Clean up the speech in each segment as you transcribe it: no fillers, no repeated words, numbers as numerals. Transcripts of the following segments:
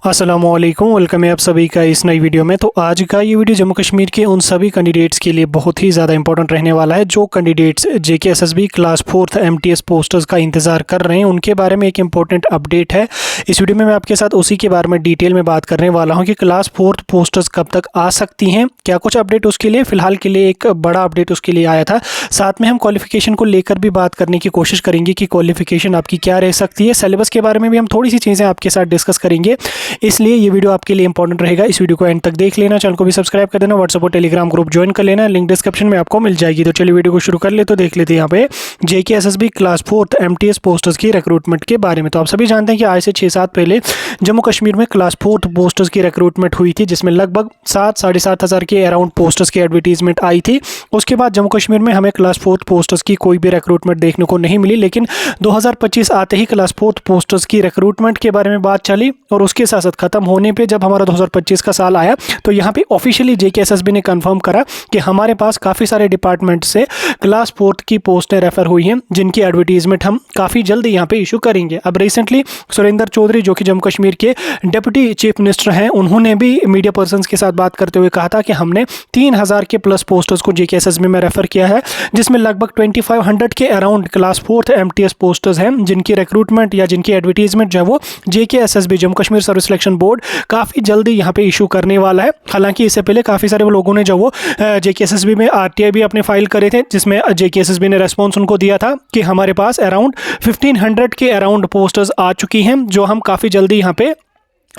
अस्सलामुअलैकुम, वेलकम है आप सभी का इस नई वीडियो में। तो आज का ये वीडियो जम्मू कश्मीर के उन सभी कैंडिडेट्स के लिए बहुत ही ज़्यादा इंपॉर्टेंट रहने वाला है जो candidates JKSSB class 4th MTS posters का इंतज़ार कर रहे हैं। उनके बारे में एक इंपॉर्टेंट अपडेट है। इस वीडियो में मैं आपके साथ उसी के बारे में डिटेल में बात करने वाला हूँ कि क्लास 4th पोस्टर्स कब तक आ सकती हैं, क्या कुछ अपडेट उसके लिए फ़िलहाल के लिए एक बड़ा अपडेट उसके लिए आया था। साथ में हम क्वालिफिकेशन को लेकर भी बात करने की कोशिश करेंगे कि क्वालिफिकेशन आपकी क्या रह सकती है। सिलेबस के बारे में भी हम थोड़ी सी चीज़ें आपके साथ डिस्कस करेंगे, इसलिए ये वीडियो आपके लिए इंपॉर्टेंट रहेगा। इस वीडियो को एंड तक देख लेना, चैनल को भी सब्सक्राइब कर देना, व्हाट्सएप और टेलीग्राम ग्रुप ज्वाइन कर लेना, लिंक डिस्क्रिप्शन में आपको मिल जाएगी। तो चलिए वीडियो को शुरू कर ले। तो देख लेते हैं यहाँ पे JKSSB class 4th MTS posters की रिक्रूटमेंट के बारे में। तो आप सभी जानते हैं कि आज से 6-7 पहले जम्मू कश्मीर में क्लास 4th पोस्टर्स की रिक्रूटमेंट हुई थी, जिसमें लगभग 7-7.5 हज़ार के अराउंड पोस्टर्स की एडवर्टीजमेंट आई थी। उसके बाद जम्मू कश्मीर में हमें क्लास 4th पोस्टर्स की कोई भी रिक्रूटमेंट देखने को नहीं मिली, लेकिन 2025 आते ही क्लास 4th पोस्टर्स की रिक्रूटमेंट के बारे में बात चली और उसके साथ साथ खत्म होने पे जब हमारा 2025 का साल आया तो यहाँ पे ऑफिशियली JKSSB ने कंफर्म करा कि हमारे पास काफ़ी सारे डिपार्टमेंट से क्लास 4th की पोस्टें रेफर हुई हैं, जिनकी एडवर्टीजमेंट हम काफ़ी जल्दी यहाँ पे इशू करेंगे। अब रिसेंटली सुरेंद्र चौधरी जो कि जम्मू कश्मीर के डिप्टी चीफ मिनिस्टर हैं, उन्होंने भी मीडिया पर्सनस के साथ बात करते हुए कहा था कि हमने 3000 के प्लस पोस्टर्स को JKSSB में रेफर किया है, जिसमें लगभग 2500 के around class 4th MTS posters हैं, जिनकी रिक्रूटमेंट या जिनकी एडवर्टीजमेंट जो है वो JKSSB Jammu Kashmir service selection board काफ़ी जल्दी यहाँ पे इशू करने वाला है। हालांकि इससे पहले काफ़ी सारे लोगों ने जो वो JKSSB में RTI भी अपने फाइल करे थे, जिसमें JKSSB ने रेस्पॉन्स उनको दिया था कि हमारे पास अराउंड 1500 के अराउंड पोस्टर्स आ चुकी हैं, जो हम काफ़ी जल्दी यहाँ पे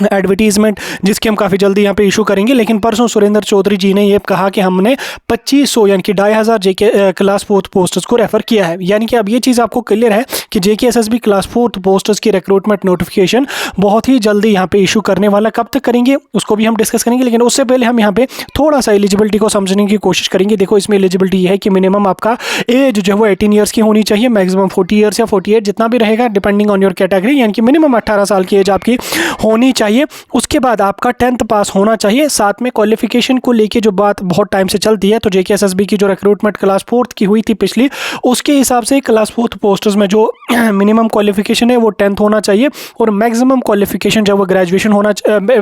एडवर्टीजमेंट जिसकी हम काफ़ी जल्दी यहाँ पे इशू करेंगे। लेकिन परसों सुरेंद्र चौधरी जी ने ये कहा कि हमने 2500 यानी कि 2500 क्लास 4th पोस्टर्स को रेफ़र किया है। यानी कि अब ये चीज़ आपको क्लियर है कि JKSSB क्लास 4th पोस्टर्स की रिक्रूटमेंट नोटिफिकेशन बहुत ही जल्दी यहाँ पे इशू करने वाला। कब तक करेंगे उसको भी हम डिस्कस करेंगे, लेकिन उससे पहले हम यहाँ पे थोड़ा सा एलिजिबिलिटी को समझने की कोशिश करेंगे। देखो, इसमें एलिजिबिलिटी ये है कि मिनिमम आपका एज जो है वो 18 ईयर्स की होनी चाहिए, मैक्सिमम 40 ईयर्स या 48 जितना भी रहेगा डिपेंडिंग ऑन योर कैटेगरी, यानी कि मिनिमम 18 साल की एज आपकी होनी चाहिए। उसके बाद आपका 10th पास होना चाहिए। साथ में क्वालिफिकेशन को लेके जो बात बहुत टाइम से चलती है, तो JKSSB की जो रिक्रूटमेंट क्लास 4th की हुई थी पिछली, उसके हिसाब से क्लास 4th पोस्टर्स में जो मिनिमम क्वालिफिकेशन है वो 10th होना चाहिए और मैक्सिमम क्वालिफिकेशन जो वो ग्रेजुएशन होना,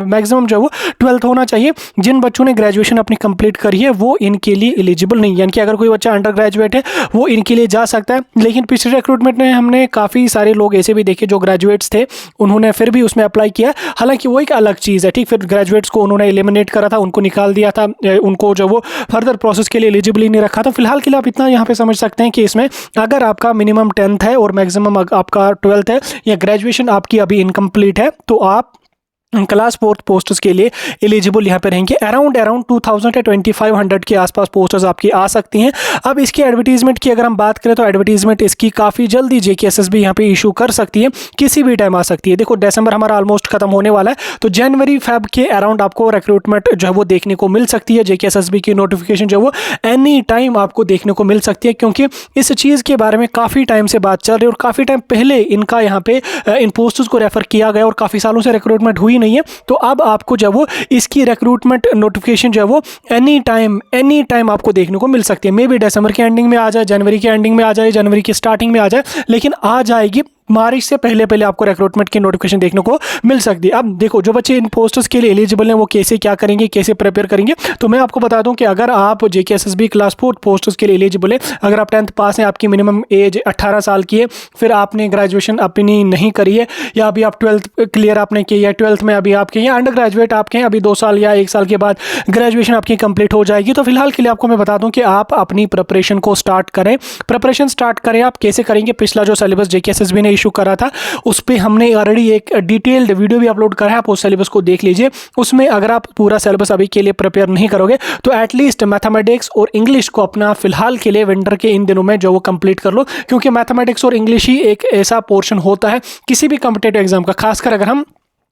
मैक्सिमम जो वो 12th होना चाहिए। जिन बच्चों ने ग्रेजुएशन अपनी कंप्लीट करी है वो इनके लिए एलिजिबल नहीं, यानी कि अगर कोई बच्चा अंडर ग्रेजुएट है वो इनके लिए जा सकता है। लेकिन पिछले रिक्रूटमेंट में हमने काफ़ी सारे लोग ऐसे भी देखे जो ग्रेजुएट्स थे, उन्होंने फिर भी उसमें अप्लाई किया। हालांकि वो एक अलग चीज़ है, ठीक। फिर ग्रेजुएट्स को उन्होंने एलिमिनेट करा था, उनको निकाल दिया था, उनको जो वो फर्दर प्रोसेस के लिए एलिजिबल ही नहीं रखा था। फिलहाल के लिए आप इतना यहाँ पे समझ सकते हैं कि इसमें अगर आपका मिनिमम 10th है और मैक्सिमम आपका 12th है या ग्रेजुएशन आपकी अभी इनकम्प्लीट है, तो आप क्लास 4th पोस्टर्स के लिए एलिजिबल यहाँ पे रहेंगे। अराउंड 2000 या 2500 के आसपास पोस्टर्स आपकी आ सकती हैं। अब इसकी एडवर्टीजमेंट की अगर हम बात करें तो एडवर्टीजमेंट इसकी काफ़ी जल्दी JKSSB यहाँ पे इशू कर सकती है, किसी भी टाइम आ सकती है। देखो, दिसंबर हमारा ऑलमोस्ट खत्म होने वाला है, तो जनवरी फेब के अराउंड आपको रिक्रूटमेंट जो है वो देखने को मिल सकती है। JKSSB की नोटिफिकेशन जो है वो एनी टाइम आपको देखने को मिल सकती है, क्योंकि इस चीज़ के बारे में काफ़ी टाइम से बात चल रही है और काफ़ी टाइम पहले इनका यहाँ पे इन पोस्टर्स को रेफर किया गया और काफ़ी सालों से रिक्रूटमेंट हुई नहीं है। तो अब आपको जो वो इसकी रिक्रूटमेंट नोटिफिकेशन जो है वो एनी टाइम आपको देखने को मिल सकती है। मे बी दिसंबर के एंडिंग में आ जाए, जनवरी के एंडिंग में आ जाए, जनवरी की स्टार्टिंग में आ जाए, लेकिन आ जाएगी। मार्च से पहले आपको रिक्रूटमेंट की नोटिफिकेशन देखने को मिल सकती है। अब देखो, जो बच्चे इन पोस्टर्स के लिए एलिजिबल हैं वो कैसे क्या करेंगे, कैसे प्रिपेयर करेंगे, तो मैं आपको बता दूं कि अगर आप JKSSB क्लास 4th पोस्टर्स के लिए एलिजिबल है, अगर आप 10th पास हैं, आपकी मिनिमम एज 18 साल की है, फिर आपने ग्रेजुएशन अपनी नहीं करी है या अभी आप 12th क्लियर आपने की है, 12th में अभी आपके या अंडर ग्रेजुएट आपके हैं, अभी 2 साल या 1 साल के बाद ग्रेजुएशन आपकी कंप्लीट हो जाएगी, तो फिलहाल के लिए आपको मैं बता दूँ कि आप अपनी प्रिपरेशन को स्टार्ट करें। आप कैसे करेंगे? पिछला जो सिलेबस JKSSB ने इशू करा था उस पर हमने ऑलरेडी एक डिटेल्ड वीडियो भी अपलोड करा है, आप उस सिलेबस को देख लीजिए। उसमें अगर आप पूरा सिलेबस अभी के लिए प्रिपेयर नहीं करोगे तो एटलीस्ट मैथमेटिक्स और इंग्लिश को अपना फिलहाल के लिए विंटर के इन दिनों में जो वो कंप्लीट कर लो, क्योंकि मैथमेटिक्स और इंग्लिश ही एक ऐसा पोर्शन होता है किसी भी कॉम्पिटिटिव एग्जाम का, खासकर अगर हम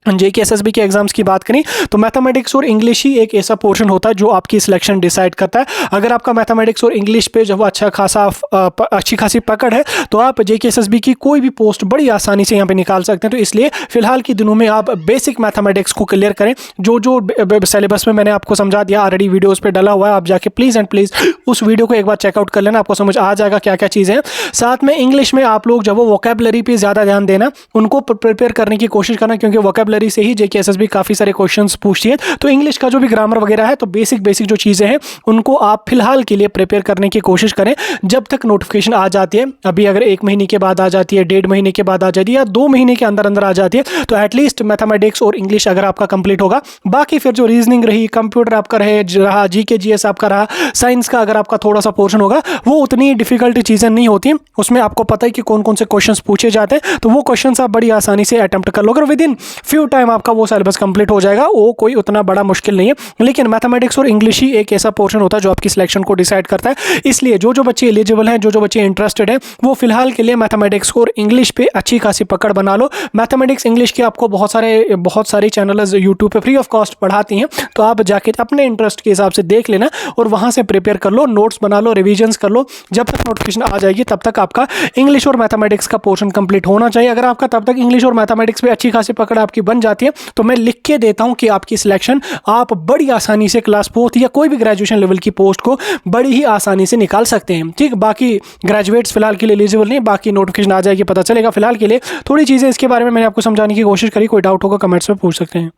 JKSSB के एग्जाम्स की बात करें तो मैथमेटिक्स और इंग्लिश ही एक ऐसा पोर्शन होता है जो आपकी सिलेक्शन डिसाइड करता है। अगर आपका मैथमेटिक्स और इंग्लिश पे जब अच्छी खासी पकड़ है तो आप JKSSB की कोई भी पोस्ट बड़ी आसानी से यहाँ पे निकाल सकते हैं। तो इसलिए फिलहाल के दिनों में आप बेसिक मैथमेटिक्स को क्लियर करें। जो सिलेबस में मैंने आपको समझा दिया, ऑलरेडी वीडियोज़ पे डला हुआ है, आप जाके प्लीज़ एंड प्लीज़ उस वीडियो को एक बार चेकआउट कर लेना, आपको समझ आ जाएगा क्या क्या चीज़ें हैं। साथ में इंग्लिश में आप लोग जब वो वोकैबुलरी पे ज़्यादा ध्यान देना, उनको प्रिपेयर करने की कोशिश करना, क्योंकि वोकैबुलरी से ही जेके एसएसबी काफ़ी सारे क्वेश्चंस पूछती है। तो इंग्लिश का जो भी ग्रामर वगैरह है, तो बेसिक जो चीज़ें हैं उनको आप फिलहाल के लिए प्रिपेयर करने की कोशिश करें जब तक नोटिफिकेशन आ जाती है। अभी अगर 1 महीने के बाद आ जाती है, 1.5 महीने के बाद आ जाती है, या 2 महीने के अंदर अंदर आ जाती है, तो एटलीस्ट मैथमेटिक्स और इंग्लिश अगर आपका कंप्लीट होगा, बाकी फिर जो रीजनिंग रही, कंप्यूटर आपका रहा, जीके जीएस आपका रहा, साइंस का अगर आपका थोड़ा सा पोर्शन होगा, वो उतनी डिफिकल्ट चीज़ें नहीं होती। उसमें आपको पता है कि कौन कौन से क्वेश्चंस पूछे जाते हैं, तो वो क्वेश्चंस आप बड़ी आसानी से अटेम्प्ट कर लो। अगर विद इन फ्यू टाइम आपका वो सिलेबस कंप्लीट हो जाएगा, वो कोई उतना बड़ा मुश्किल नहीं है। लेकिन मैथमेटिक्स और इंग्लिश ही एक ऐसा पोर्शन होता है जो आपकी सिलेक्शन को डिसाइड करता है। इसलिए जो बच्चे एलिजिबल हैं, जो बच्चे इंटरेस्टेड हैं, वो फिलहाल के लिए मैथमेटिक्स और इंग्लिश पे अच्छी खासी पकड़ बना लो। मैथमेटिक्स इंग्लिश के आपको बहुत सारी चैनल्स यूट्यूब पे फ्री ऑफ कॉस्ट पढ़ाती हैं, तो आप जाके अपने इंटरेस्ट के हिसाब से देख लेना और वहां से प्रिपेयर कर लो, नोट्स बना लो, रिविजन्स कर लो। जब तक नोटिफिकेशन आ जाएगी तब तक आपका इंग्लिश और मैथमेटिक्स का पोर्शन कंप्लीट होना चाहिए। अगर आपका तब तक इंग्लिश और मैथमेटिक्स पे अच्छी खासी पकड़ आपकी बन जाती है, तो मैं लिख के देता हूं कि आपकी सिलेक्शन आप बड़ी आसानी से क्लास 4th या कोई भी ग्रेजुएशन लेवल की पोस्ट को बड़ी ही आसानी से निकाल सकते हैं। ठीक, बाकी ग्रेजुएट्स फिलहाल के लिए एलिजिबल नहीं, बाकी नोटिफिकेशन आ जाएगी, पता चलेगा। फिलहाल के लिए थोड़ी चीज़ें इसके बारे में मैंने आपको समझाने की कोशिश करी। कोई डाउट होगा कमेंट्स में पूछ सकते हैं।